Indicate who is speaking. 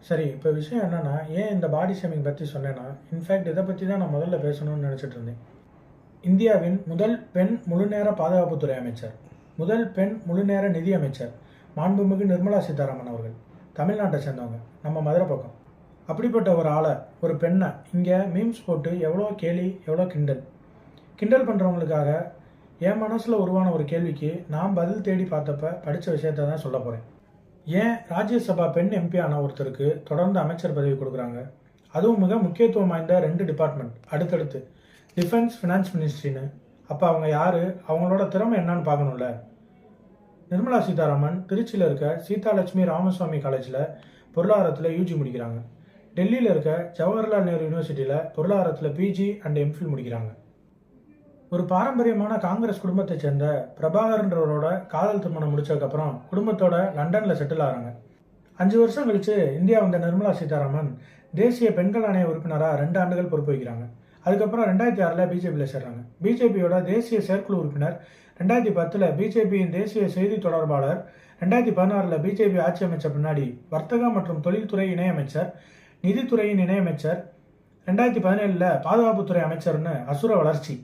Speaker 1: சரி, இப்போ விஷயம் என்னன்னா, ஏன் இந்த பாடி ஷேமிங் பற்றி சொன்னேன்னா, இன்ஃபேக்ட் இதை பற்றி தான் நான் முதல்ல பேசணும்னு நினச்சிட்டு இருந்தேன். இந்தியாவின் முதல் பெண் முழுநேர பாதுகாப்புத்துறை அமைச்சர், முதல் பெண் முழுநேர நிதி அமைச்சர், மாண்புமிகு நிர்மலா சீதாராமன் அவர்கள். தமிழ்நாட்டை சேர்ந்தவங்க, நம்ம மதுரை பக்கம். அப்படிப்பட்ட ஒரு ஆளை, ஒரு பெண்ணை இங்கே மீம்ஸ் போட்டு எவ்வளோ கேலி, எவ்வளோ கிண்டல். கிண்டல் பண்ணுறவங்களுக்காக என் மனசில் உருவான ஒரு கேள்விக்கு நான் பதில் தேடி பார்த்தப்ப படித்த விஷயத்தை தான் சொல்ல போகிறேன். ஏன் ராஜ்யசபா பெண் எம்பி ஆன ஒருத்தருக்கு தொடர்ந்து அமைச்சர் பதவி கொடுக்குறாங்க? அதுவும் மிக முக்கியத்துவம் வாய்ந்த 2 டிபார்ட்மெண்ட் அடுத்தடுத்து, டிஃபென்ஸ், ஃபினான்ஸ் மினிஸ்ட்ரின்னு. அப்போ அவங்க யார், அவங்களோட திறமை என்னன்னு பார்க்கணும்ல. நிர்மலா சீதாராமன் திருச்சியில் இருக்க சீதாலட்சுமி ராமசுவாமி காலேஜில் பொருளாதாரத்தில் யூஜி முடிக்கிறாங்க. டெல்லியில் இருக்க ஜவஹர்லால் நேரு யூனிவர்சிட்டியில் பொருளாதாரத்தில் பிஜி அண்ட் எம்ஃபில் முடிக்கிறாங்க. ஒரு பாரம்பரியமான காங்கிரஸ் குடும்பத்தை சேர்ந்த பிரபாகரன்றவரோட காதல் திருமணம் முடிச்சதுக்கப்புறம் குடும்பத்தோட லண்டனில் செட்டில் ஆகிறாங்க. 5 வருஷம் கழித்து இந்தியா வந்த நிர்மலா சீதாராமன் தேசிய பெண்கள் ஆணைய உறுப்பினராக 2 ஆண்டுகள் பொறுப்பு வகிக்கிறாங்க. அதுக்கப்புறம் 2006 பிஜேபியில் சேர்றாங்க. பிஜேபியோட தேசிய செயற்குழு உறுப்பினர், 2010 பிஜேபியின் தேசிய செய்தி தொடர்பாளர், 2016 பிஜேபி ஆட்சி அமைச்ச பின்னாடி வர்த்தக மற்றும் தொழில்துறை இணையமைச்சர், நிதித்துறையின் இணையமைச்சர், 2017 பாதுகாப்புத்துறை அமைச்சர்னு அசுர வளர்ச்சி.